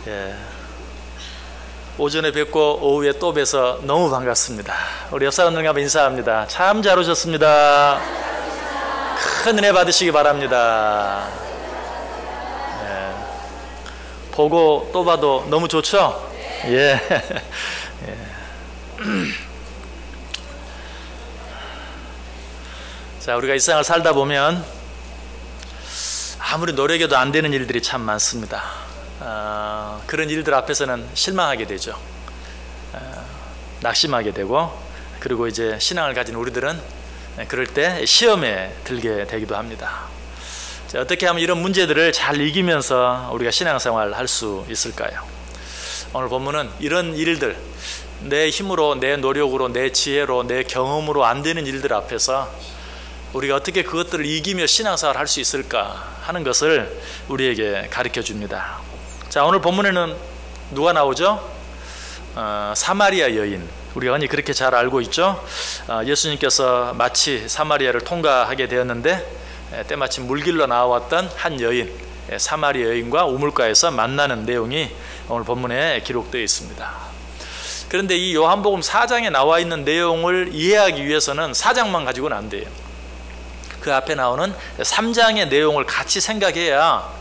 예. 오전에 뵙고 오후에 또 뵈서 너무 반갑습니다. 우리 옆 사람들과 인사합니다. 참 잘 오셨습니다. 큰 은혜 받으시기 바랍니다. 예. 보고 또 봐도 너무 좋죠? 예. 예. 자, 우리가 이 세상을 살다 보면 아무리 노력해도 안 되는 일들이 참 많습니다. 그런 일들 앞에서는 실망하게 되죠. 낙심하게 되고, 그리고 이제 신앙을 가진 우리들은 그럴 때 시험에 들게 되기도 합니다. 자, 어떻게 하면 이런 문제들을 잘 이기면서 우리가 신앙생활을 할 수 있을까요? 오늘 본문은 이런 일들, 내 힘으로, 내 노력으로, 내 지혜로, 내 경험으로 안 되는 일들 앞에서 우리가 어떻게 그것들을 이기며 신앙생활을 할 수 있을까 하는 것을 우리에게 가르쳐 줍니다. 자, 오늘 본문에는 누가 나오죠? 사마리아 여인. 우리가 흔히 그렇게 잘 알고 있죠. 예수님께서 마치 사마리아를 통과하게 되었는데 때마침 물길로 나왔던 한 여인, 사마리아 여인과 우물가에서 만나는 내용이 오늘 본문에 기록되어 있습니다. 그런데 이 요한복음 4장에 나와 있는 내용을 이해하기 위해서는 4장만 가지고는 안 돼요. 그 앞에 나오는 3장의 내용을 같이 생각해야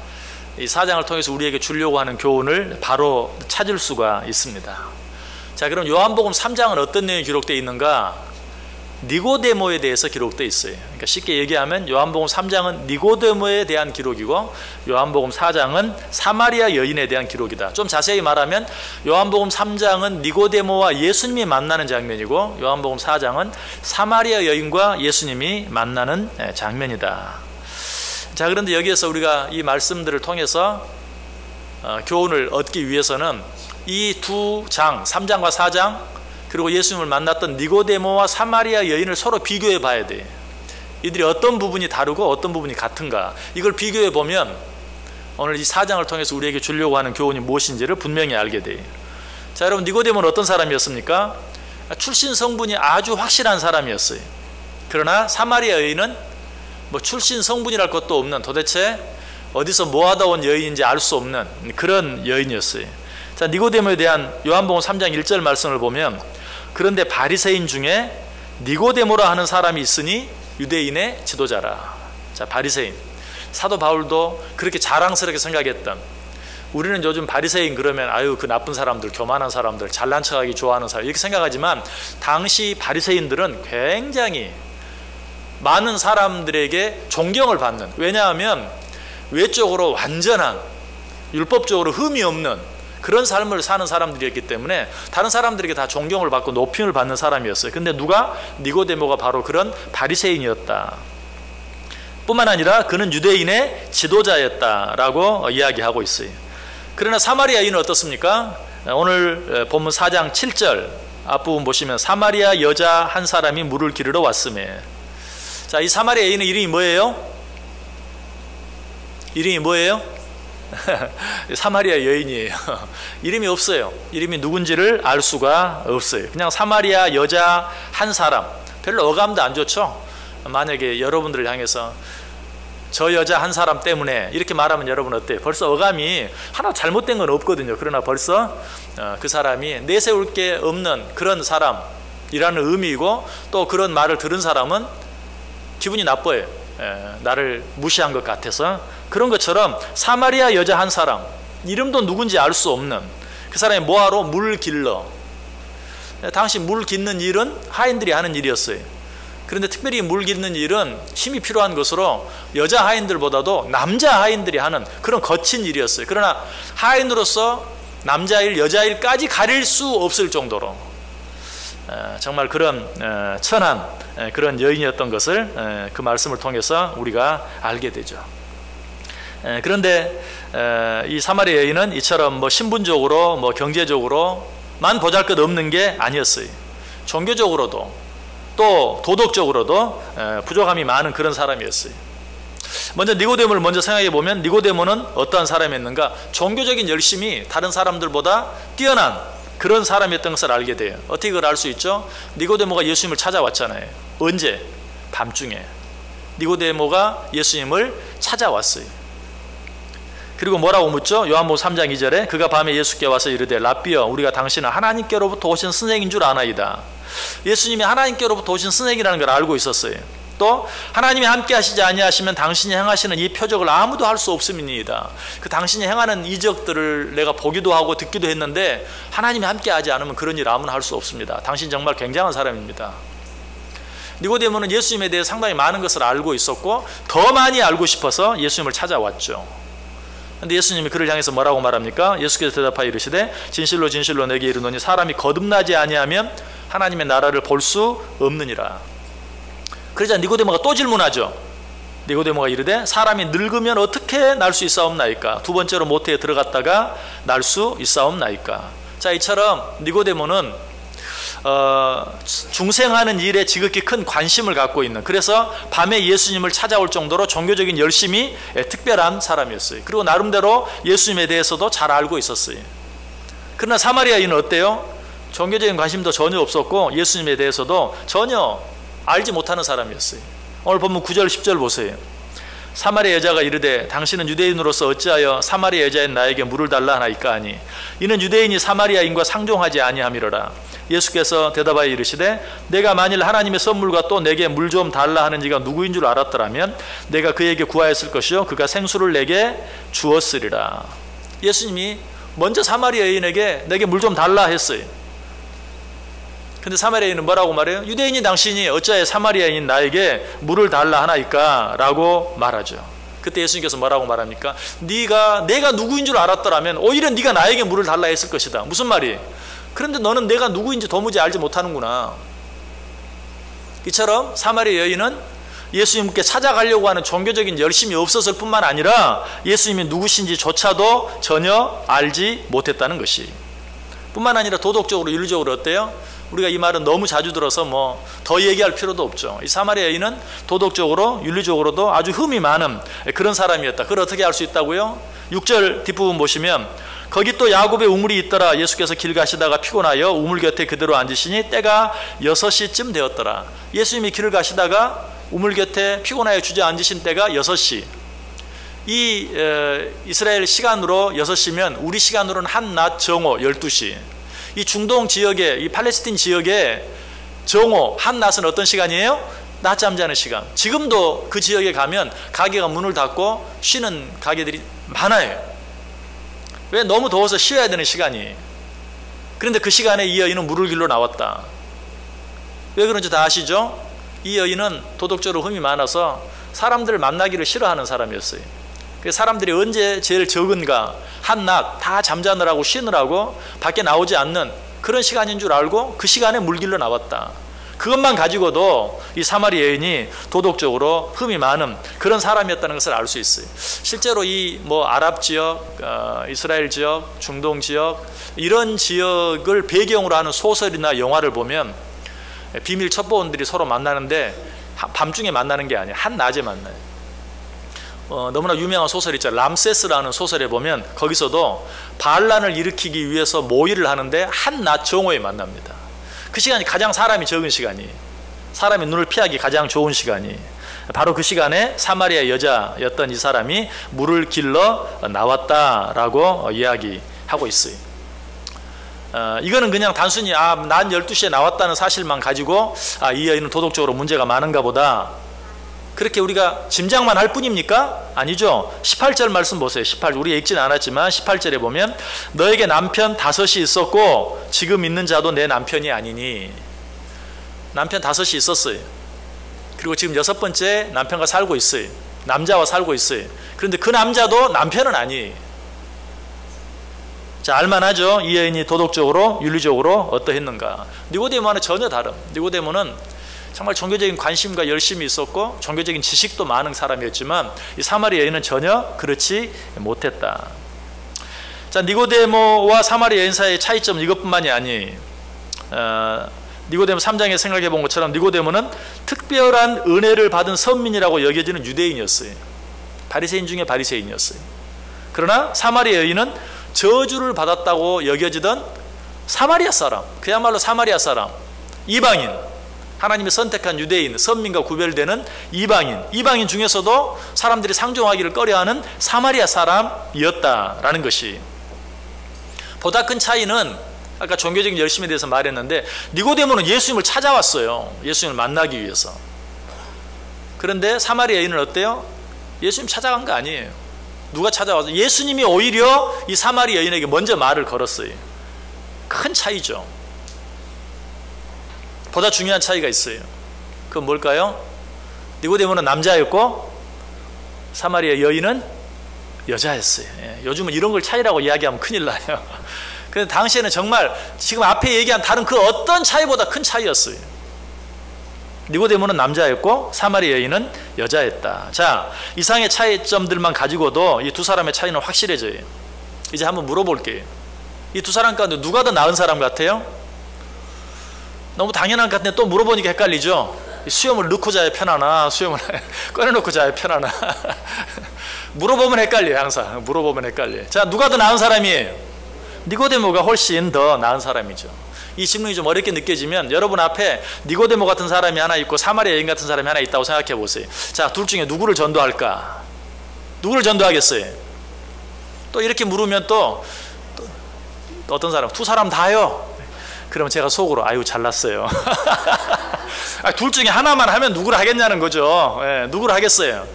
이 4장을 통해서 우리에게 주려고 하는 교훈을 바로 찾을 수가 있습니다. 자, 그럼 요한복음 3장은 어떤 내용이 기록되어 있는가? 니고데모에 대해서 기록되어 있어요. 그러니까 쉽게 얘기하면 요한복음 3장은 니고데모에 대한 기록이고 요한복음 4장은 사마리아 여인에 대한 기록이다. 좀 자세히 말하면 요한복음 3장은 니고데모와 예수님이 만나는 장면이고 요한복음 4장은 사마리아 여인과 예수님이 만나는 장면이다. 자, 그런데 여기에서 우리가 이 말씀들을 통해서 교훈을 얻기 위해서는 이 두 장, 3장과 4장, 그리고 예수님을 만났던 니고데모와 사마리아 여인을 서로 비교해 봐야 돼. 이들이 어떤 부분이 다르고 어떤 부분이 같은가, 이걸 비교해 보면 오늘 이 4장을 통해서 우리에게 주려고 하는 교훈이 무엇인지를 분명히 알게 돼. 자, 여러분, 니고데모는 어떤 사람이었습니까? 출신 성분이 아주 확실한 사람이었어요. 그러나 사마리아 여인은 뭐 출신 성분이랄 것도 없는, 도대체 어디서 뭐 하다 온 여인인지 알 수 없는 그런 여인이었어요. 자, 니고데모에 대한 요한복음 3장 1절 말씀을 보면, 그런데 바리새인 중에 니고데모라 하는 사람이 있으니 유대인의 지도자라. 자, 바리새인. 사도 바울도 그렇게 자랑스럽게 생각했던, 우리는 요즘 바리새인 그러면 아유 그 나쁜 사람들, 교만한 사람들, 잘난 척하기 좋아하는 사람 이렇게 생각하지만, 당시 바리새인들은 굉장히 많은 사람들에게 존경을 받는, 왜냐하면 외적으로 완전한, 율법적으로 흠이 없는 그런 삶을 사는 사람들이었기 때문에 다른 사람들에게 다 존경을 받고 높임을 받는 사람이었어요. 근데 누가? 니고데모가 바로 그런 바리새인이었다. 뿐만 아니라 그는 유대인의 지도자였다라고 이야기하고 있어요. 그러나 사마리아인은 어떻습니까? 오늘 본문 4장 7절 앞부분 보시면 사마리아 여자 한 사람이 물을 기르러 왔음에. 자, 이 사마리아인의 이름이 뭐예요? 이름이 뭐예요? 사마리아 여인이에요. 이름이 없어요. 이름이 누군지를 알 수가 없어요. 그냥 사마리아 여자 한 사람. 별로 어감도 안 좋죠? 만약에 여러분들을 향해서 저 여자 한 사람 때문에 이렇게 말하면 여러분 어때요? 벌써 어감이 하나 잘못된 건 없거든요. 그러나 벌써 그 사람이 내세울 게 없는 그런 사람이라는 의미이고, 또 그런 말을 들은 사람은 기분이 나빠요. 나를 무시한 것 같아서. 그런 것처럼 사마리아 여자 한 사람, 이름도 누군지 알 수 없는 그 사람이 뭐하러? 물 길러. 당시 물 깃는 일은 하인들이 하는 일이었어요. 그런데 특별히 물 깃는 일은 힘이 필요한 것으로 여자 하인들보다도 남자 하인들이 하는 그런 거친 일이었어요. 그러나 하인으로서 남자일 여자일까지 가릴 수 없을 정도로 정말 그런 천한 그런 여인이었던 것을 그 말씀을 통해서 우리가 알게 되죠. 그런데 이 사마리아 여인은 이처럼 뭐 신분적으로 뭐 경제적으로만 보잘것없는 게 아니었어요. 종교적으로도 또 도덕적으로도 부족함이 많은 그런 사람이었어요. 먼저 니고데모를 먼저 생각해 보면, 니고데모는 어떠한 사람이었는가? 종교적인 열심이 다른 사람들보다 뛰어난 그런 사람이었던 것을 알게 돼요. 어떻게 그걸 알 수 있죠? 니고데모가 예수님을 찾아왔잖아요. 언제? 밤중에 니고데모가 예수님을 찾아왔어요. 그리고 뭐라고 묻죠? 요한복음 3장 2절에 그가 밤에 예수께 와서 이르되 랍비여 우리가 당신은 하나님께로부터 오신 선생인 줄 아나이다. 예수님이 하나님께로부터 오신 선생이라는 걸 알고 있었어요. 또 하나님이 함께 하시지 아니하시면 당신이 행하시는 이 표적을 아무도 할 수 없음이니이다. 그 당신이 행하는 이적들을 내가 보기도 하고 듣기도 했는데 하나님이 함께 하지 않으면 그런 일 아무나 할 수 없습니다. 당신 정말 굉장한 사람입니다. 니고데모는 예수님에 대해 상당히 많은 것을 알고 있었고 더 많이 알고 싶어서 예수님을 찾아왔죠. 근데 예수님이 그를 향해서 뭐라고 말합니까? 예수께서 대답하여 이르시되 진실로 진실로 내게 이르노니 사람이 거듭나지 아니하면 하나님의 나라를 볼 수 없느니라. 그러자 니고데모가 또 질문하죠. 니고데모가 이르되 사람이 늙으면 어떻게 날 수 있사옵나이까? 두 번째로 모태에 들어갔다가 날 수 있사옵나이까? 자, 이처럼 니고데모는 중생하는 일에 지극히 큰 관심을 갖고 있는, 그래서 밤에 예수님을 찾아올 정도로 종교적인 열심이 특별한 사람이었어요. 그리고 나름대로 예수님에 대해서도 잘 알고 있었어요. 그러나 사마리아인은 어때요? 종교적인 관심도 전혀 없었고 예수님에 대해서도 전혀 알지 못하는 사람이었어요. 오늘 본문 9절 10절 보세요. 사마리아 여자가 이르되 당신은 유대인으로서 어찌하여 사마리아 여자인 나에게 물을 달라 하나이까 하니 이는 유대인이 사마리아인과 상종하지 아니함이로라. 예수께서 대답하여 이르시되 내가 만일 하나님의 선물과 또 내게 물 좀 달라 하는 이가 누구인 줄 알았더라면 내가 그에게 구하였을 것이요 그가 생수를 내게 주었으리라. 예수님이 먼저 사마리아 여인에게 내게 물 좀 달라 했어요. 근데 사마리아인은 뭐라고 말해요? 유대인이 당신이 어찌하여 사마리아인 나에게 물을 달라 하나이까? 라고 말하죠. 그때 예수님께서 뭐라고 말합니까? 내가 누구인 줄 알았더라면 오히려 네가 나에게 물을 달라 했을 것이다. 무슨 말이에요? 그런데 너는 내가 누구인지 도무지 알지 못하는구나. 이처럼 사마리아 여인은 예수님께 찾아가려고 하는 종교적인 열심이 없었을 뿐만 아니라 예수님이 누구신지조차도 전혀 알지 못했다는 것이, 뿐만 아니라 도덕적으로 윤리적으로 어때요? 우리가 이 말은 너무 자주 들어서 뭐 더 얘기할 필요도 없죠. 이 사마리아 여인은 도덕적으로 윤리적으로도 아주 흠이 많은 그런 사람이었다. 그걸 어떻게 알 수 있다고요? 6절 뒷부분 보시면 거기 또 야곱의 우물이 있더라. 예수께서 길 가시다가 피곤하여 우물 곁에 그대로 앉으시니 때가 6시쯤 되었더라. 예수님이 길을 가시다가 우물 곁에 피곤하여 주저앉으신 때가 6시. 이 이스라엘 시간으로 6시면 우리 시간으로는 한낮 정오 12시. 이 중동 지역에, 이 팔레스틴 지역에 정오, 한낮은 어떤 시간이에요? 낮잠 자는 시간. 지금도 그 지역에 가면 가게가 문을 닫고 쉬는 가게들이 많아요. 왜? 너무 더워서 쉬어야 되는 시간이. 그런데 그 시간에 이 여인은 물을 길러 나왔다. 왜 그런지 다 아시죠? 이 여인은 도덕적으로 흠이 많아서 사람들을 만나기를 싫어하는 사람이었어요. 사람들이 언제 제일 적은가, 한낮 다 잠자느라고 쉬느라고 밖에 나오지 않는 그런 시간인 줄 알고 그 시간에 물 길러 나왔다. 그것만 가지고도 이 사마리아 여인이 도덕적으로 흠이 많은 그런 사람이었다는 것을 알 수 있어요. 실제로 이 아랍 지역, 이스라엘 지역, 중동 지역 이런 지역을 배경으로 하는 소설이나 영화를 보면 비밀 첩보원들이 서로 만나는데 밤중에 만나는 게 아니에요. 한낮에 만나요. 너무나 유명한 소설 있잖아요. 람세스라는 소설에 보면 거기서도 반란을 일으키기 위해서 모의를 하는데 한낮 정오에 만납니다. 그 시간이 가장 사람이 적은 시간이, 사람이 눈을 피하기 가장 좋은 시간이 바로 그 시간에 사마리아 여자였던 이 사람이 물을 길러 나왔다라고 이야기하고 있어요. 이거는 그냥 단순히 난 12시에 나왔다는 사실만 가지고 이 여인은 도덕적으로 문제가 많은가 보다, 그렇게 우리가 짐작만 할 뿐입니까? 아니죠. 18절 말씀 보세요. 18절 우리 읽진 않았지만 18절에 보면 너에게 남편 5이 있었고 지금 있는 자도 내 남편이 아니니. 남편 5이 있었어요. 그리고 지금 6번째 남편과 살고 있어요. 남자와 살고 있어요. 그런데 그 남자도 남편은 아니에요. 자, 알만하죠. 이 여인이 도덕적으로 윤리적으로 어떠했는가. 니고데모와는 전혀 다른, 니고데모는 정말 종교적인 관심과 열심이 있었고 종교적인 지식도 많은 사람이었지만 이 사마리아 여인은 전혀 그렇지 못했다. 자, 니고데모와 사마리아 여인 사이의 차이점은 이것뿐만이 아니에요. 니고데모 3장에 생각해 본 것처럼 니고데모는 특별한 은혜를 받은 선민이라고 여겨지는 유대인이었어요. 바리새인 중에 바리새인이었어요. 그러나 사마리아 여인은 저주를 받았다고 여겨지던 사마리아 사람, 그야말로 사마리아 사람, 이방인, 하나님이 선택한 유대인, 선민과 구별되는 이방인 중에서도 사람들이 상종하기를 꺼려하는 사마리아 사람이었다라는 것이. 보다 큰 차이는 아까 종교적인 열심에 대해서 말했는데 니고데모는 예수님을 찾아왔어요. 예수님을 만나기 위해서. 그런데 사마리아 여인은 어때요? 예수님 찾아간 거 아니에요. 누가 찾아와서 예수님이 오히려 이 사마리아 여인에게 먼저 말을 걸었어요. 큰 차이죠. 보다 중요한 차이가 있어요. 그건 뭘까요? 니고데모는 남자였고 사마리아 여인은 여자였어요. 요즘은 이런 걸 차이라고 이야기하면 큰일 나요. 그런데 당시에는 정말 지금 앞에 얘기한 다른 그 어떤 차이보다 큰 차이였어요. 니고데모는 남자였고 사마리아 여인은 여자였다. 자, 이상의 차이점들만 가지고도 이 두 사람의 차이는 확실해져요. 이제 한번 물어볼게요. 이 두 사람 가운데 누가 더 나은 사람 같아요? 너무 당연한 것 같은데 또 물어보니까 헷갈리죠? 수염을 넣고 자야 편하나 수염을 꺼내놓고 자야 편하나 물어보면 헷갈려요. 항상 물어보면 헷갈려요. 자, 누가 더 나은 사람이에요? 니고데모가 훨씬 더 나은 사람이죠. 이 질문이 좀 어렵게 느껴지면 여러분 앞에 니고데모 같은 사람이 하나 있고 사마리아 여인 같은 사람이 하나 있다고 생각해 보세요. 자, 둘 중에 누구를 전도할까? 누구를 전도하겠어요? 또 이렇게 물으면 또 어떤 사람? 두 사람 다요? 그러면 제가 속으로 아유 잘났어요. 둘 중에 하나만 하면 누구를 하겠냐는 거죠. 예, 누구를 하겠어요?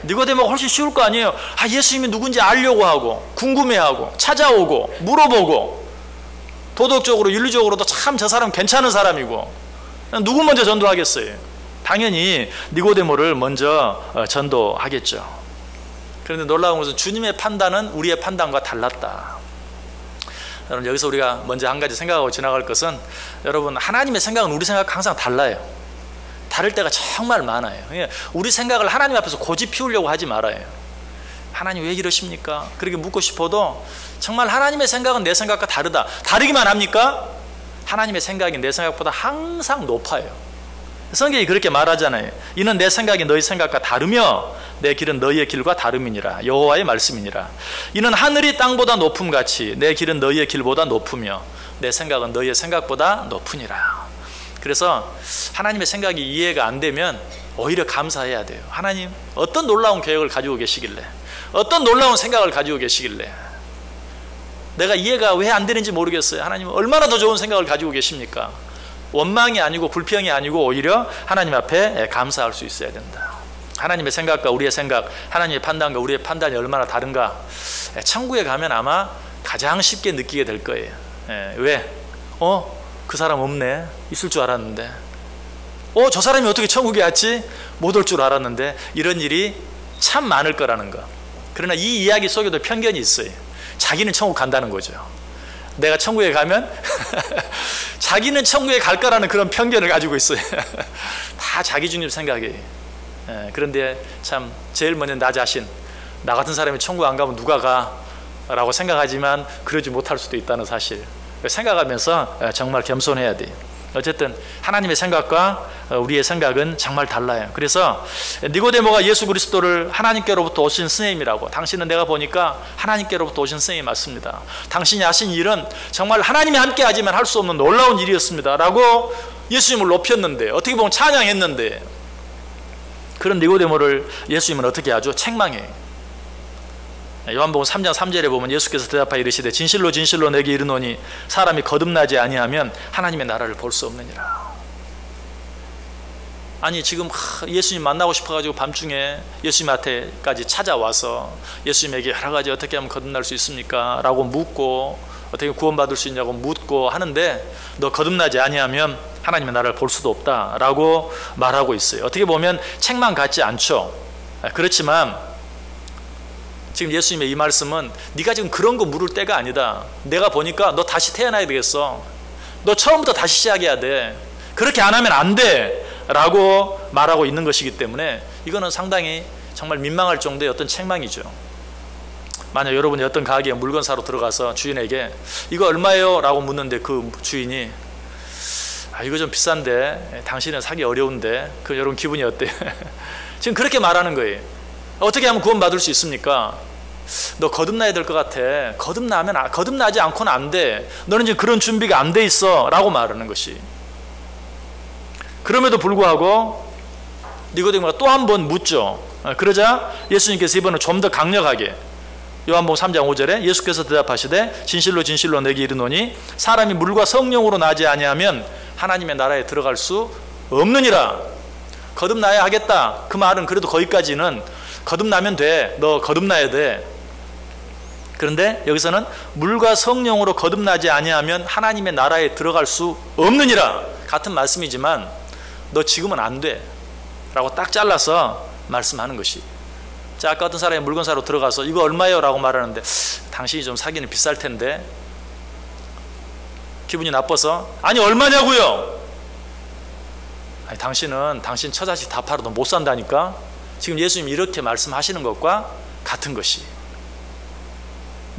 니고데모가 훨씬 쉬울 거 아니에요. 예수님이 누군지 알려고 하고 궁금해하고 찾아오고 물어보고 도덕적으로 윤리적으로도 참 저 사람 괜찮은 사람이고 누구 먼저 전도하겠어요? 당연히 니고데모를 먼저 전도하겠죠. 그런데 놀라운 것은 주님의 판단은 우리의 판단과 달랐다. 여러분, 여기서 우리가 먼저 한 가지 생각하고 지나갈 것은 여러분, 하나님의 생각은 우리 생각과 항상 달라요. 다를 때가 정말 많아요. 우리 생각을 하나님 앞에서 고집 피우려고 하지 말아요. 하나님 왜 이러십니까? 그렇게 묻고 싶어도 정말 하나님의 생각은 내 생각과 다르다. 다르기만 합니까? 하나님의 생각이 내 생각보다 항상 높아요. 성경이 그렇게 말하잖아요. 이는 내 생각이 너희 생각과 다르며 내 길은 너희의 길과 다름이니라. 여호와의 말씀이니라. 이는 하늘이 땅보다 높음같이 내 길은 너희의 길보다 높으며 내 생각은 너희의 생각보다 높으니라. 그래서 하나님의 생각이 이해가 안 되면 오히려 감사해야 돼요. 하나님 어떤 놀라운 계획을 가지고 계시길래, 어떤 놀라운 생각을 가지고 계시길래 내가 이해가 왜 안 되는지 모르겠어요. 하나님 얼마나 더 좋은 생각을 가지고 계십니까? 원망이 아니고 불평이 아니고 오히려 하나님 앞에 감사할 수 있어야 된다. 하나님의 생각과 우리의 생각, 하나님의 판단과 우리의 판단이 얼마나 다른가. 천국에 가면 아마 가장 쉽게 느끼게 될 거예요. 왜? 그 사람 없네. 있을 줄 알았는데. 저 사람이 어떻게 천국에 왔지? 못 올 줄 알았는데. 이런 일이 참 많을 거라는 거. 그러나 이 이야기 속에도 편견이 있어요. 자기는 천국 간다는 거죠. 내가 천국에 가면 자기는 천국에 갈 거라는 그런 편견을 가지고 있어요. 다 자기 중심 생각이에요. 그런데 참 제일 먼저 나 자신, 나 같은 사람이 천국 안 가면 누가 가? 라고 생각하지만 그러지 못할 수도 있다는 사실 생각하면서 정말 겸손해야 돼요. 어쨌든 하나님의 생각과 우리의 생각은 정말 달라요. 그래서 니고데모가 예수 그리스도를 하나님께로부터 오신 스님이라고, 당신은 내가 보니까 하나님께로부터 오신 스님이 맞습니다. 당신이 하신 일은 정말 하나님이 함께 하지만 할 수 없는 놀라운 일이었습니다 라고 예수님을 높였는데, 어떻게 보면 찬양했는데, 그런 니고데모를 예수님은 어떻게 하죠? 책망해요. 요한복음 3장 3절에 보면 예수께서 대답하여 이르시되 진실로 진실로 내게 이르노니 사람이 거듭나지 아니하면 하나님의 나라를 볼 수 없느니라. 아니 지금 예수님 만나고 싶어가지고 밤중에 예수님한테까지 찾아와서 예수님에게 여러 가지 어떻게 하면 거듭날 수 있습니까? 라고 묻고 어떻게 구원받을 수 있냐고 묻고 하는데, 너 거듭나지 아니하면 하나님의 나라를 볼 수도 없다라고 말하고 있어요. 어떻게 보면 책망 같지 않죠. 그렇지만 지금 예수님의 이 말씀은 네가 지금 그런 거 물을 때가 아니다. 내가 보니까 너 다시 태어나야 되겠어. 너 처음부터 다시 시작해야 돼. 그렇게 안 하면 안 돼 라고 말하고 있는 것이기 때문에 이거는 상당히 정말 민망할 정도의 어떤 책망이죠. 만약 여러분이 어떤 가게에 물건 사러 들어가서 주인에게 이거 얼마예요? 라고 묻는데 그 주인이 이거 좀 비싼데 당신은 사기 어려운데, 그 여러분 기분이 어때요? 지금 그렇게 말하는 거예요. 어떻게 하면 구원받을 수 있습니까? 너 거듭나야 될 것 같아. 거듭나지 않고는 안 돼. 너는 지금 그런 준비가 안 돼 있어 라고 말하는 것이. 그럼에도 불구하고 니고데모가 또 한 번 묻죠. 그러자 예수님께서 이번은 좀 더 강력하게 요한복음 3장 5절에 예수께서 대답하시되 진실로 진실로 내게 이르노니 사람이 물과 성령으로 나지 아니하면 하나님의 나라에 들어갈 수 없느니라. 거듭나야 하겠다. 그 말은 그래도 거기까지는 거듭나면 돼. 너 거듭나야 돼. 그런데 여기서는 물과 성령으로 거듭나지 아니하면 하나님의 나라에 들어갈 수 없느니라. 같은 말씀이지만 너 지금은 안 돼 라고 딱 잘라서 말씀하는 것이. 자, 아까 어떤 사람이 물건 사러 들어가서 이거 얼마예요? 라고 말하는데 당신이 좀 사기는 비쌀 텐데 기분이 나빠서 아니 얼마냐고요? 아니 당신은 당신 처자식 다 팔아도 못 산다니까. 지금 예수님이 이렇게 말씀하시는 것과 같은 것이.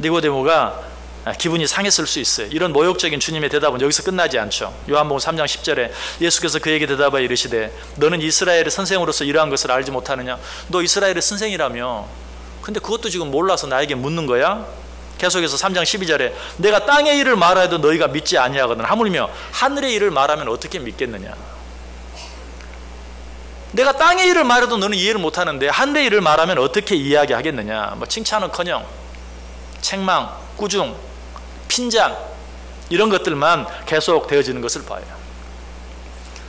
니고데모가 기분이 상했을 수 있어요. 이런 모욕적인 주님의 대답은 여기서 끝나지 않죠. 요한복음 3장 10절에 예수께서 그에게 대답하여 이르시되 너는 이스라엘의 선생으로서 이러한 것을 알지 못하느냐. 너 이스라엘의 선생이라며. 근데 그것도 지금 몰라서 나에게 묻는 거야? 계속해서 3장 12절에 내가 땅의 일을 말하여도 너희가 믿지 아니하거든. 하물며 하늘의 일을 말하면 어떻게 믿겠느냐. 내가 땅의 일을 말해도 너는 이해를 못하는데 하늘의 일을 말하면 어떻게 이해하겠느냐. 뭐 칭찬은커녕 책망, 꾸중, 핀잔 이런 것들만 계속 되어지는 것을 봐요.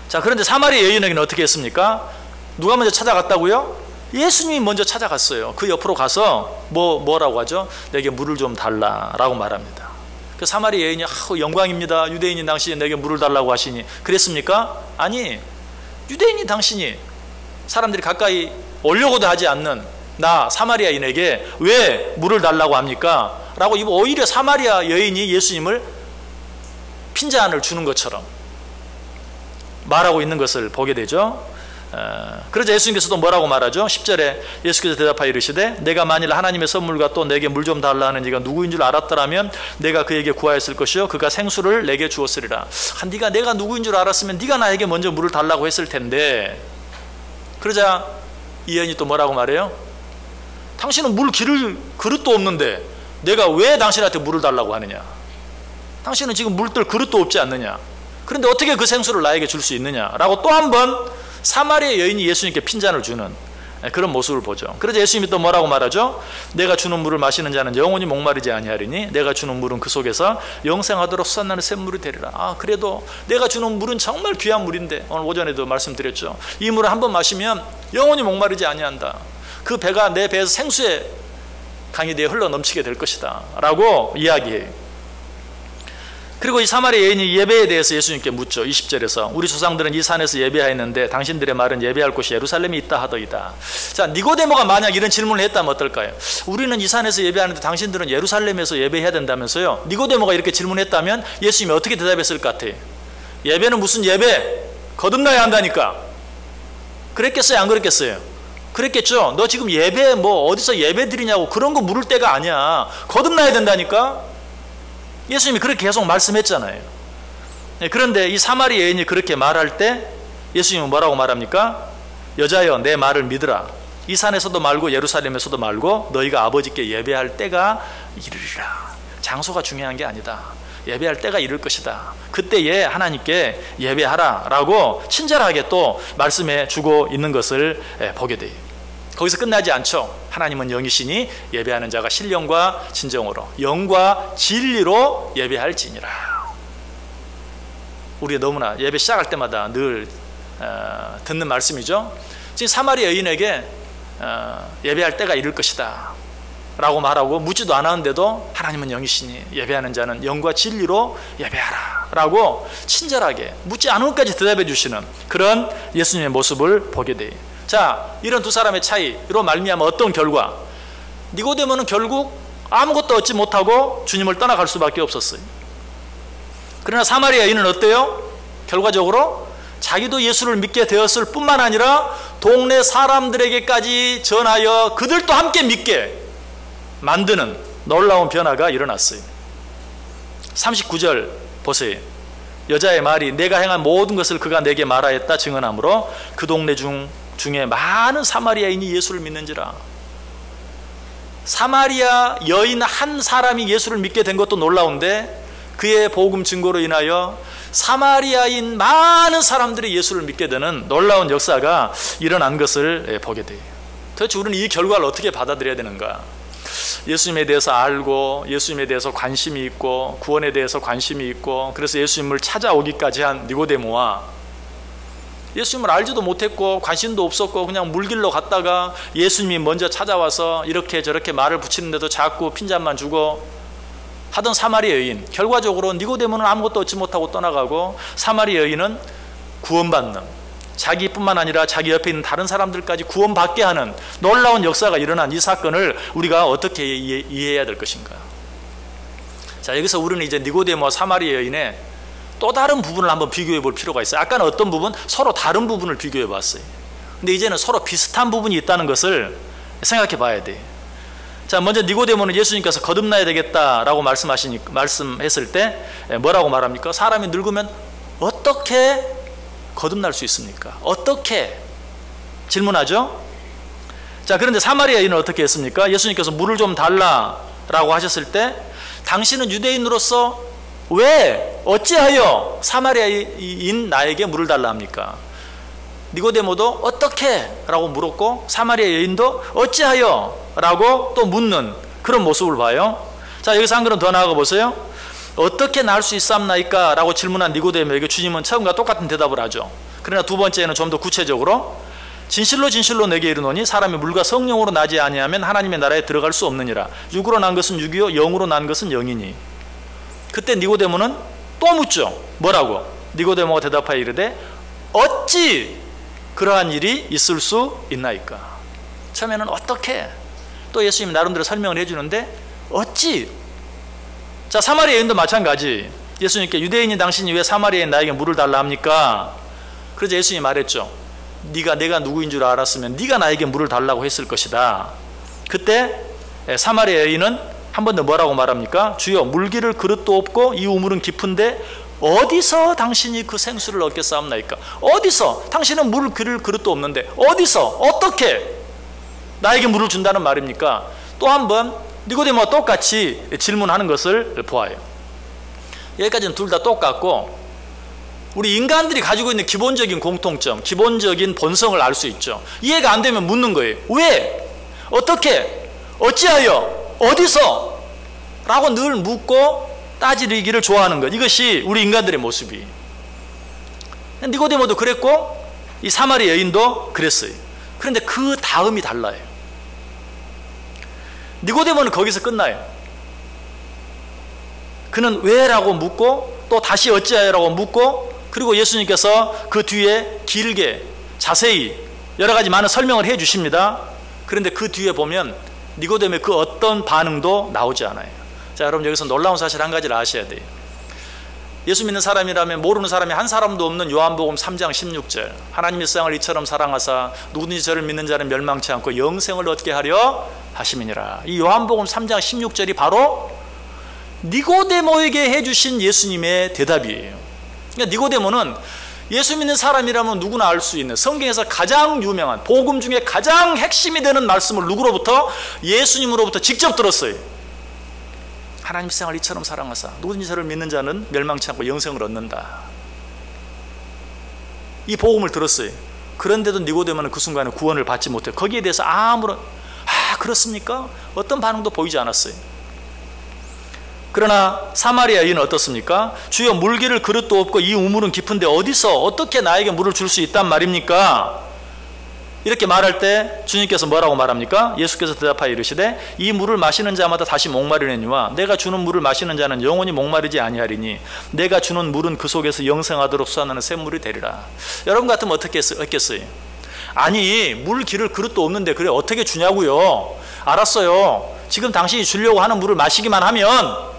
자, 그런데 사마리아 여인에게는 어떻게 했습니까? 누가 먼저 찾아갔다고요? 예수님이 먼저 찾아갔어요. 그 옆으로 가서 뭐라고 하죠? 내게 물을 좀 달라라고 말합니다. 그 사마리아 여인이 영광입니다. 유대인인 당신이 내게 물을 달라고 하시니 그랬습니까? 아니, 유대인인 당신이 사람들이 가까이 오려고도 하지 않는 나 사마리아인에게 왜 물을 달라고 합니까? 라고 오히려 사마리아 여인이 예수님을 핀잔을 주는 것처럼 말하고 있는 것을 보게 되죠. 그러자 예수님께서도 뭐라고 말하죠? 10절에 예수께서 대답하여 이르시되 내가 만일 하나님의 선물과 또 내게 물 좀 달라 하는 이가 누구인 줄 알았더라면 내가 그에게 구하였을 것이요 그가 생수를 내게 주었으리라. 네가 내가 누구인 줄 알았으면 네가 나에게 먼저 물을 달라고 했을 텐데. 그러자 이 여인이 또 뭐라고 말해요? 당신은 물 기를 그릇도 없는데 내가 왜 당신한테 물을 달라고 하느냐. 당신은 지금 물들 그릇도 없지 않느냐. 그런데 어떻게 그 생수를 나에게 줄 수 있느냐 라고 또 한 번 사마리아 여인이 예수님께 핀잔을 주는 그런 모습을 보죠. 그래서 예수님이 또 뭐라고 말하죠? 내가 주는 물을 마시는 자는 영원히 목마르지 아니하리니 내가 주는 물은 그 속에서 영생하도록 솟아나는 샘물이 되리라. 그래도 내가 주는 물은 정말 귀한 물인데 오늘 오전에도 말씀드렸죠. 이 물을 한 번 마시면 영원히 목마르지 아니한다. 그 배가 내 배에서 생수의 강이 되어 흘러 넘치게 될 것이다 라고 이야기해요. 그리고 이 사마리아 여인이 예배에 대해서 예수님께 묻죠. 20절에서 우리 조상들은 이 산에서 예배하였는데 당신들의 말은 예배할 곳이 예루살렘에 있다 하더이다. 자, 니고데모가 만약 이런 질문을 했다면 어떨까요? 우리는 이 산에서 예배하는데 당신들은 예루살렘에서 예배해야 된다면서요. 니고데모가 이렇게 질문했다면 예수님이 어떻게 대답했을 것 같아요? 예배는 무슨 예배? 거듭나야 한다니까. 그랬겠어요? 안 그랬겠어요? 그랬겠죠. 너 지금 예배 어디서 예배 드리냐고 그런 거 물을 때가 아니야. 거듭나야 된다니까. 예수님이 그렇게 계속 말씀했잖아요. 그런데 이 사마리아 여인이 그렇게 말할 때 예수님은 뭐라고 말합니까? 여자여 내 말을 믿으라. 이 산에서도 말고 예루살렘에서도 말고 너희가 아버지께 예배할 때가 이르리라. 장소가 중요한 게 아니다. 예배할 때가 이를 것이다. 그때에 하나님께 예배하라 라고 친절하게 또 말씀해 주고 있는 것을 보게 돼요. 거기서 끝나지 않죠. 하나님은 영이시니 예배하는 자가 신령과 진정으로 영과 진리로 예배할지니라. 우리 너무나 예배 시작할 때마다 늘 듣는 말씀이죠. 지금 사마리아 여인에게 예배할 때가 이를 것이다 라고 말하고 묻지도 않았는데도 하나님은 영이시니 예배하는 자는 영과 진리로 예배하라 라고 친절하게 묻지 않은 것까지 대답해 주시는 그런 예수님의 모습을 보게 돼요. 자, 이런 두 사람의 차이로 말미암아 어떤 결과? 니고데모는 결국 아무것도 얻지 못하고 주님을 떠나갈 수밖에 없었어요. 그러나 사마리아 여인은 어때요? 결과적으로 자기도 예수를 믿게 되었을 뿐만 아니라 동네 사람들에게까지 전하여 그들도 함께 믿게 만드는 놀라운 변화가 일어났어요. 39절 보세요. 여자의 말이 내가 행한 모든 것을 그가 내게 말하였다 증언하므로 그 동네 중에 많은 사마리아인이 예수를 믿는지라. 사마리아 여인 한 사람이 예수를 믿게 된 것도 놀라운데 그의 복음 증거로 인하여 사마리아인 많은 사람들이 예수를 믿게 되는 놀라운 역사가 일어난 것을 보게 돼요. 도대체 우리는 이 결과를 어떻게 받아들여야 되는가? 예수님에 대해서 알고 예수님에 대해서 관심이 있고 구원에 대해서 관심이 있고 그래서 예수님을 찾아오기까지 한 니고데모와 예수님을 알지도 못했고 관심도 없었고 그냥 물길로 갔다가 예수님이 먼저 찾아와서 이렇게 저렇게 말을 붙이는데도 자꾸 핀잔만 주고 하던 사마리아 여인, 결과적으로 니고데모는 아무것도 얻지 못하고 떠나가고 사마리아 여인은 구원받는, 자기뿐만 아니라 자기 옆에 있는 다른 사람들까지 구원받게 하는 놀라운 역사가 일어난 이 사건을 우리가 어떻게 이해해야 될 것인가? 자, 여기서 우리는 이제 니고데모와 사마리아 여인의 또 다른 부분을 한번 비교해 볼 필요가 있어요. 아까는 어떤 부분? 서로 다른 부분을 비교해 봤어요. 근데 이제는 서로 비슷한 부분이 있다는 것을 생각해 봐야 돼요. 자, 먼저 니고데모는 예수님께서 거듭나야 되겠다라고 말씀했을 때 뭐라고 말합니까? 사람이 늙으면 어떻게 거듭날 수 있습니까? 어떻게? 질문하죠? 자, 그런데 사마리아 여인은 어떻게 했습니까? 예수님께서 물을 좀 달라라고 하셨을 때 당신은 유대인으로서 왜 어찌하여 사마리아인 나에게 물을 달라 합니까? 니고데모도 어떻게? 라고 물었고 사마리아 여인도 어찌하여? 라고 또 묻는 그런 모습을 봐요. 자, 여기서 한 걸음 더 나아가 보세요. 어떻게 날 수 있사옵나이까? 라고 질문한 니고데모에게 주님은 처음과 똑같은 대답을 하죠. 그러나 두 번째는 좀 더 구체적으로 진실로 진실로 내게 이르노니 사람이 물과 성령으로 나지 아니하면 하나님의 나라에 들어갈 수 없느니라. 육으로 난 것은 육이요 영으로 난 것은 영이니. 그때 니고데모는 또 묻죠. 뭐라고? 니고데모가 대답하여 이르되 어찌 그러한 일이 있을 수 있나이까? 처음에는 어떻게? 또 예수님 나름대로 설명을 해주는데 어찌? 자, 사마리아 여인도 마찬가지. 예수님께 유대인인 당신이 왜 사마리아인 나에게 물을 달라 합니까? 그래서 예수님이 말했죠. 내가 누구인 줄 알았으면 네가 나에게 물을 달라고 했을 것이다. 그때 사마리아 여인은 한 번 더 뭐라고 말합니까? 주여, 물기를 그릇도 없고 이 우물은 깊은데 어디서 당신이 그 생수를 얻겠사옵나이까? 어디서? 당신은 물을 기를 그릇도 없는데 어디서? 어떻게 나에게 물을 준다는 말입니까? 또 한 번 니고데모와 똑같이 질문하는 것을 보아요. 여기까지는 둘 다 똑같고 우리 인간들이 가지고 있는 기본적인 공통점, 기본적인 본성을 알 수 있죠. 이해가 안 되면 묻는 거예요. 왜? 어떻게? 어찌하여? 어디서? 라고 늘 묻고 따지기를 좋아하는 것. 이것이 우리 인간들의 모습이. 니고데모도 그랬고 이 사마리아 여인도 그랬어요. 그런데 그 다음이 달라요. 니고데모는 거기서 끝나요. 그는 왜? 라고 묻고 또 다시 어찌하여라고 묻고 그리고 예수님께서 그 뒤에 길게 자세히 여러 가지 많은 설명을 해 주십니다. 그런데 그 뒤에 보면 니고데모의 그 어떤 반응도 나오지 않아요. 자, 여러분 여기서 놀라운 사실 한 가지를 아셔야 돼요. 예수 믿는 사람이라면 모르는 사람이 한 사람도 없는 요한복음 3장 16절 하나님이 세상을 이처럼 사랑하사 누구든지 저를 믿는 자는 멸망치 않고 영생을 얻게 하려 하심이니라. 이 요한복음 3장 16절이 바로 니고데모에게 해주신 예수님의 대답이에요. 그러니까 니고데모는 예수 믿는 사람이라면 누구나 알 수 있는 성경에서 가장 유명한 복음 중에 가장 핵심이 되는 말씀을 누구로부터? 예수님으로부터 직접 들었어요. 하나님 세상을 이처럼 사랑하사 누구든지 저를 믿는 자는 멸망치 않고 영생을 얻는다. 이 복음을 들었어요. 그런데도 니고데모는 그 순간에 구원을 받지 못해요. 거기에 대해서 아무런 그렇습니까? 어떤 반응도 보이지 않았어요. 그러나 사마리아 여인은 어떻습니까? 주여, 물기를 그릇도 없고 이 우물은 깊은데 어디서 어떻게 나에게 물을 줄 수 있단 말입니까? 이렇게 말할 때 주님께서 뭐라고 말합니까? 예수께서 대답하여 이르시되 이 물을 마시는 자마다 다시 목마르려니와 내가 주는 물을 마시는 자는 영원히 목마르지 아니하리니 내가 주는 물은 그 속에서 영생하도록 솟아나는 샘물이 되리라. 여러분 같으면 어떻게 했겠어요? 아니, 물 기를 그릇도 없는데 그래 어떻게 주냐고요? 알았어요. 지금 당신이 주려고 하는 물을 마시기만 하면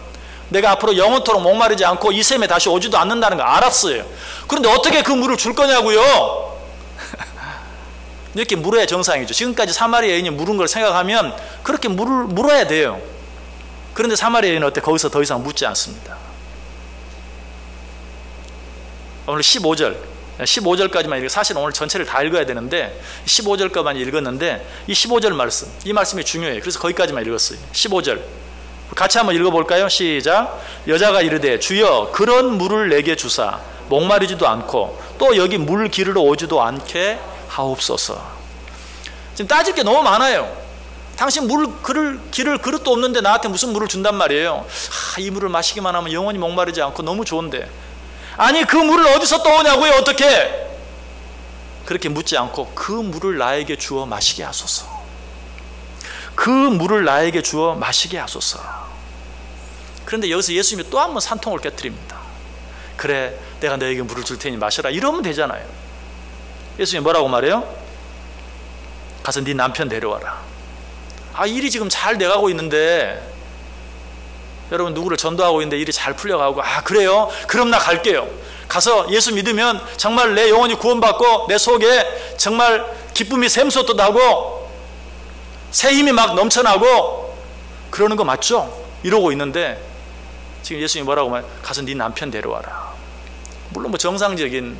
내가 앞으로 영원토록 목마르지 않고 이 샘에 다시 오지도 않는다는 거 알았어요. 그런데 어떻게 그 물을 줄 거냐고요? 이렇게 물어야 정상이죠. 지금까지 사마리아 여인이 물은 걸 생각하면 그렇게 물어야 돼요. 그런데 사마리아 여인은 어때? 거기서 더 이상 묻지 않습니다. 오늘 15절까지만 읽어요. 사실 오늘 전체를 다 읽어야 되는데 15절까지만 읽었는데 이 15절 말씀, 이 말씀이 중요해요. 그래서 거기까지만 읽었어요. 15절 같이 한번 읽어볼까요? 시작. 여자가 이르되 주여 그런 물을 내게 주사 목마르지도 않고 또 여기 물 기르러 오지도 않게 하옵소서. 지금 따질 게 너무 많아요. 당신 기를 그릇도 없는데 나한테 무슨 물을 준단 말이에요. 이 물을 마시기만 하면 영원히 목마르지 않고 너무 좋은데. 아니 그 물을 어디서 떠오냐고요. 어떻게? 그렇게 묻지 않고 그 물을 나에게 주어 마시게 하소서. 그 물을 나에게 주어 마시게 하소서. 그런데 여기서 예수님이 또 한 번 산통을 깨뜨립니다. 그래 내가 너에게 물을 줄 테니 마셔라 이러면 되잖아요. 예수님이 뭐라고 말해요? 가서 네 남편 데려와라. 일이 지금 잘 돼가고 있는데, 여러분 누구를 전도하고 있는데 일이 잘 풀려가고, 그래요? 그럼 나 갈게요. 가서 예수 믿으면 정말 내 영혼이 구원받고 내 속에 정말 기쁨이 샘솟듯하고 새 힘이 막 넘쳐나고 그러는 거 맞죠? 이러고 있는데 지금 예수님이 뭐라고 말해요? 가서 네 남편 데려와라. 물론 뭐 정상적인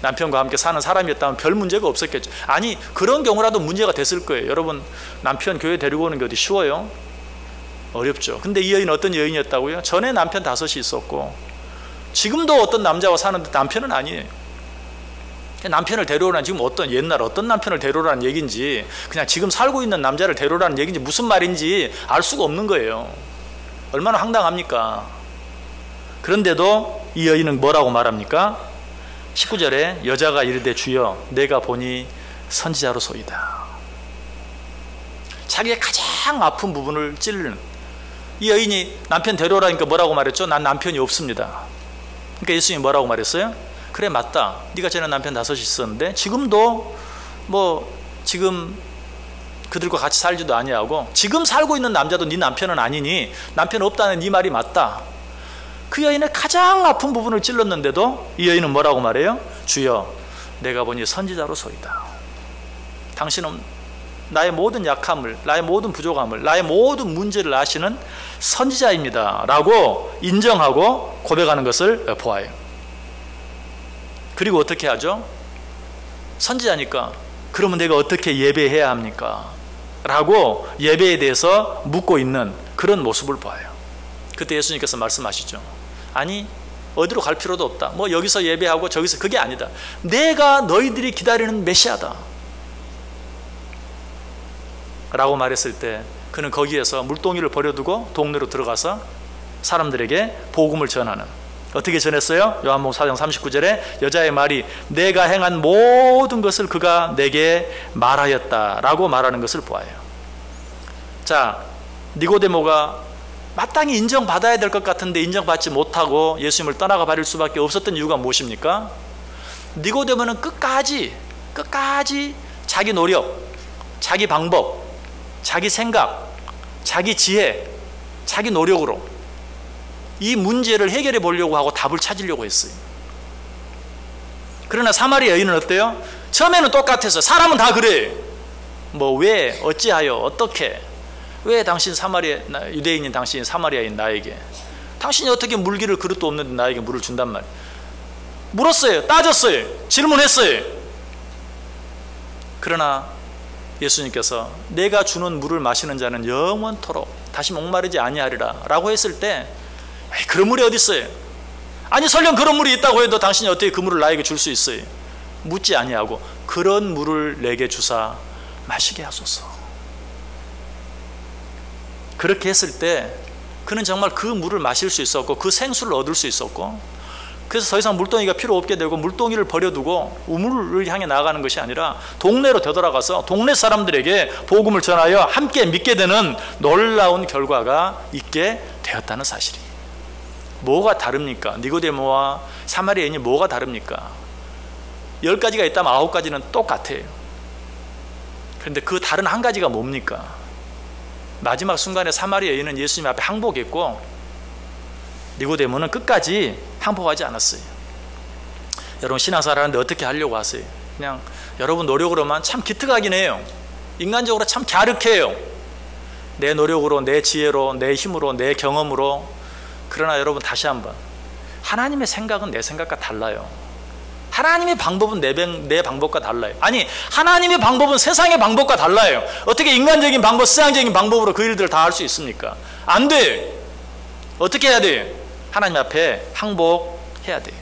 남편과 함께 사는 사람이었다면 별 문제가 없었겠죠. 아니 그런 경우라도 문제가 됐을 거예요. 여러분 남편 교회 데리고 오는 게 어디 쉬워요? 어렵죠. 근데 이 여인은 어떤 여인이었다고요? 전에 남편 5이 있었고 지금도 어떤 남자와 사는데 남편은 아니에요. 남편을 데려오라는 지금 옛날 어떤 남편을 데려오라는 얘기인지, 그냥 지금 살고 있는 남자를 데려오라는 얘기인지 무슨 말인지 알 수가 없는 거예요. 얼마나 황당합니까? 그런데도 이 여인은 뭐라고 말합니까? 19절에 여자가 이르되 주여 내가 보니 선지자로소이다. 자기의 가장 아픈 부분을 찌르는, 이 여인이 남편 데려오라니까 뭐라고 말했죠? 난 남편이 없습니다. 그러니까 예수님이 뭐라고 말했어요? 그래 맞다. 네가 전에 남편 5이 있었는데 지금도 지금 그들과 같이 살지도 아니하고 지금 살고 있는 남자도 네 남편은 아니니 남편 없다는 네 말이 맞다. 그 여인의 가장 아픈 부분을 찔렀는데도 이 여인은 뭐라고 말해요? 주여 내가 보니 선지자로소이다. 당신은 나의 모든 약함을, 나의 모든 부족함을, 나의 모든 문제를 아시는 선지자입니다 라고 인정하고 고백하는 것을 보아요. 그리고 어떻게 하죠? 선지자니까 그러면 내가 어떻게 예배해야 합니까? 라고 예배에 대해서 묻고 있는 그런 모습을 보아요. 그때 예수님께서 말씀하시죠. 아니 어디로 갈 필요도 없다. 여기서 예배하고 저기서, 그게 아니다. 내가 너희들이 기다리는 메시아다 라고 말했을 때 그는 거기에서 물동이를 버려두고 동네로 들어가서 사람들에게 복음을 전하는, 어떻게 전했어요? 요한복음 4장 39절에 여자의 말이 내가 행한 모든 것을 그가 내게 말하였다 라고 말하는 것을 보아요. 자, 니고데모가 마땅히 인정받아야 될 것 같은데 인정받지 못하고 예수님을 떠나가 버릴 수밖에 없었던 이유가 무엇입니까? 니고데모는 끝까지 자기 노력, 자기 방법, 자기 생각, 자기 지혜, 자기 노력으로 이 문제를 해결해 보려고 하고 답을 찾으려고 했어요. 그러나 사마리아 여인은 어때요? 처음에는 똑같았어요. 사람은 다 그래. 왜, 어찌하여, 어떻게, 왜 당신 유대인인 당신이 사마리아인 나에게, 당신이 어떻게 물기를 그릇도 없는데 나에게 물을 준단 말이에요. 물었어요. 따졌어요. 질문했어요. 그러나 예수님께서 내가 주는 물을 마시는 자는 영원토록 다시 목마르지 아니하리라 라고 했을 때, 그런 물이 어디 있어요? 아니 설령 그런 물이 있다고 해도 당신이 어떻게 그 물을 나에게 줄 수 있어요? 묻지 아니하고 그런 물을 내게 주사 마시게 하소서. 그렇게 했을 때 그는 정말 그 물을 마실 수 있었고 그 생수를 얻을 수 있었고, 그래서 더 이상 물동이가 필요 없게 되고 물동이를 버려두고 우물을 향해 나아가는 것이 아니라 동네로 되돌아가서 동네 사람들에게 복음을 전하여 함께 믿게 되는 놀라운 결과가 있게 되었다는 사실이. 뭐가 다릅니까? 니고데모와 사마리아인이 뭐가 다릅니까? 10가지가 있다면 9가지는 똑같아요. 그런데 그 다른 한 가지가 뭡니까? 마지막 순간에 사마리아인은 예수님 앞에 항복했고 니고데모는 끝까지 항복하지 않았어요. 여러분 신앙생활 하는데 어떻게 하려고 하세요? 그냥 여러분 노력으로만 참 기특하긴 해요. 인간적으로 참 갸륵해요. 내 노력으로, 내 지혜로, 내 힘으로, 내 경험으로. 그러나 여러분 다시 한번, 하나님의 생각은 내 생각과 달라요. 하나님의 방법은 내 방법과 달라요. 아니, 하나님의 방법은 세상의 방법과 달라요. 어떻게 인간적인 방법, 세상적인 방법으로 그 일들을 다 할 수 있습니까? 안 돼요. 어떻게 해야 돼요? 하나님 앞에 항복해야 돼요.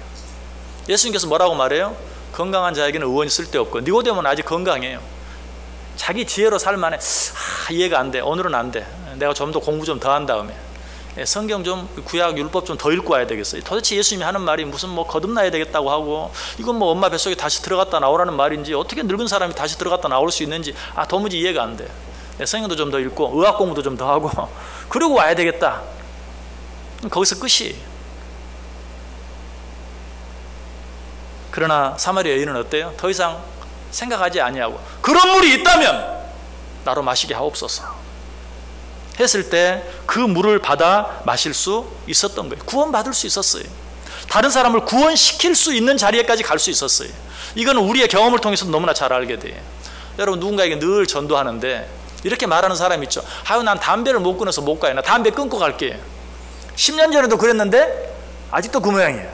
예수님께서 뭐라고 말해요? 건강한 자에게는 의원이 쓸데없고, 니고데모는 아직 건강해요. 자기 지혜로 살만해. 이해가 안 돼. 오늘은 안 돼. 내가 좀 더 공부 좀 더 한 다음에 성경 좀, 구약 율법 좀 더 읽고 와야 되겠어요. 도대체 예수님이 하는 말이 무슨 뭐 거듭나야 되겠다고 하고, 이건 뭐 엄마 뱃속에 다시 들어갔다 나오라는 말인지, 어떻게 늙은 사람이 다시 들어갔다 나올 수 있는지 도무지 이해가 안 돼. 성경도 좀 더 읽고 의학 공부도 좀 더 하고 그러고 와야 되겠다. 거기서 끝이. 그러나 사마리아 여인은 어때요? 더 이상 생각하지 아니하고, 그런 물이 있다면 나로 마시게 하옵소서 했을 때 그 물을 받아 마실 수 있었던 거예요. 구원받을 수 있었어요. 다른 사람을 구원시킬 수 있는 자리에까지 갈 수 있었어요. 이거는 우리의 경험을 통해서 너무나 잘 알게 돼요. 여러분, 누군가에게 늘 전도하는데 이렇게 말하는 사람이 있죠. 아유, 난 담배를 못 끊어서 못 가요. 나 담배 끊고 갈게. 10년 전에도 그랬는데 아직도 그 모양이에요.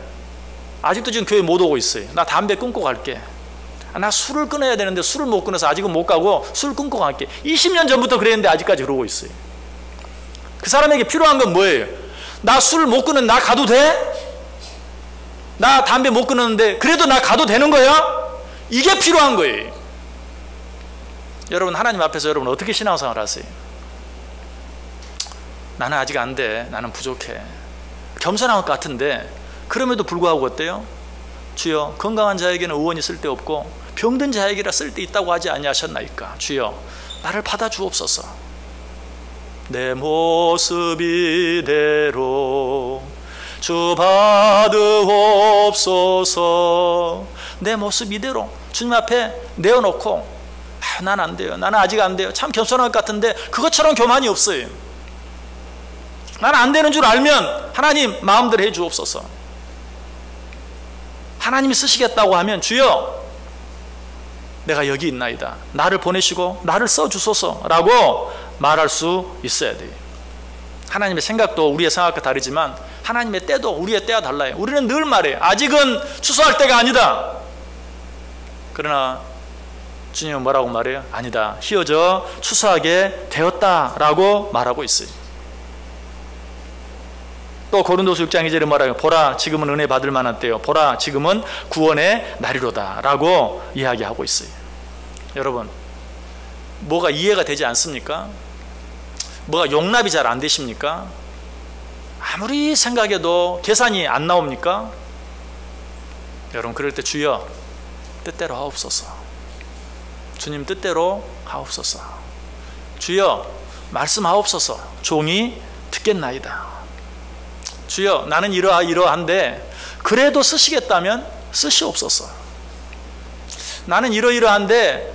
아직도 지금 교회 못 오고 있어요. 나 담배 끊고 갈게. 나 술을 끊어야 되는데 술을 못 끊어서 아직은 못 가고 술 끊고 갈게. 20년 전부터 그랬는데 아직까지 그러고 있어요. 그 사람에게 필요한 건 뭐예요? 나 술 못 끊는, 나 가도 돼? 나 담배 못 끊었는데 그래도 나 가도 되는 거야? 이게 필요한 거예요. 여러분, 하나님 앞에서 여러분 어떻게 신앙생활 하세요? 나는 아직 안 돼. 나는 부족해. 겸손한 것 같은데 그럼에도 불구하고 어때요? 주여, 건강한 자에게는 의원이 쓸데없고 병든 자에게라 쓸데있다고 하지 아니하셨나이까. 주여, 나를 받아 주옵소서. 내 모습 이대로 주 받으옵소서. 내 모습 이대로 주님 앞에 내어놓고, 난 안 돼요. 나는 아직 안 돼요. 참 겸손한 것 같은데 그것처럼 교만이 없어요. 나는 안 되는 줄 알면 하나님 마음대로 해 주옵소서. 하나님이 쓰시겠다고 하면 주여, 내가 여기 있나이다. 나를 보내시고 나를 써주소서라고 말할 수 있어야 돼요. 하나님의 생각도 우리의 생각과 다르지만 하나님의 때도 우리의 때와 달라요. 우리는 늘 말해요. 아직은 추수할 때가 아니다. 그러나 주님은 뭐라고 말해요? 아니다. 휘어져 추수하게 되었다라고 말하고 있어요. 또 고린도서 6장 2절에 뭐라고 해요? 보라, 지금은 은혜 받을 만한 때요. 보라, 지금은 구원의 날이로다 라고 이야기하고 있어요. 여러분, 뭐가 이해가 되지 않습니까? 뭐가 용납이 잘 안 되십니까? 아무리 생각해도 계산이 안 나옵니까? 여러분, 그럴 때 주여, 뜻대로 하옵소서. 주님 뜻대로 하옵소서. 주여, 말씀하옵소서. 종이 듣겠나이다. 주여, 나는 이러한데 그래도 쓰시겠다면 쓰시옵소서. 나는 이러한데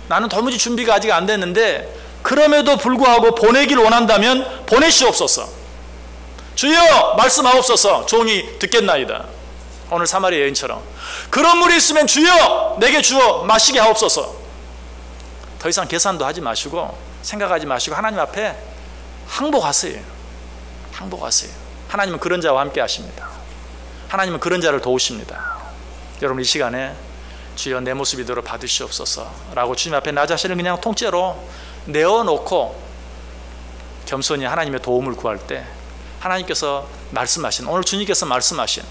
나는 도무지 준비가 아직 안 됐는데 그럼에도 불구하고 보내길 원한다면 보내시옵소서. 주여, 말씀하옵소서. 종이 듣겠나이다. 오늘 사마리아 여인처럼 그런 물이 있으면 주여, 내게 주어 마시게 하옵소서. 더 이상 계산도 하지 마시고 생각하지 마시고 하나님 앞에 항복하세요. 항복하세요. 하나님은 그런 자와 함께 하십니다. 하나님은 그런 자를 도우십니다. 여러분, 이 시간에 주여, 내 모습 이대로 받으시옵소서 라고 주님 앞에 나 자신을 그냥 통째로 내어놓고 겸손히 하나님의 도움을 구할 때 하나님께서 말씀하신, 오늘 주님께서 말씀하신,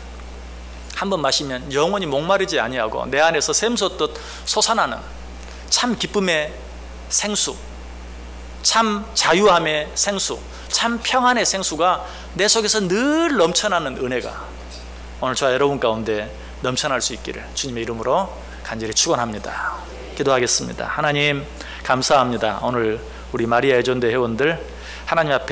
한 번 마시면 영원히 목마르지 아니하고 내 안에서 샘솟듯 솟아나는 참 기쁨의 생수, 참 자유함의 생수, 참 평안의 생수가 내 속에서 늘 넘쳐나는 은혜가 오늘 저와 여러분 가운데 넘쳐날 수 있기를 주님의 이름으로 간절히 축원합니다. 기도하겠습니다. 하나님, 감사합니다. 오늘 우리 마리아 애전대 회원들 하나님 앞에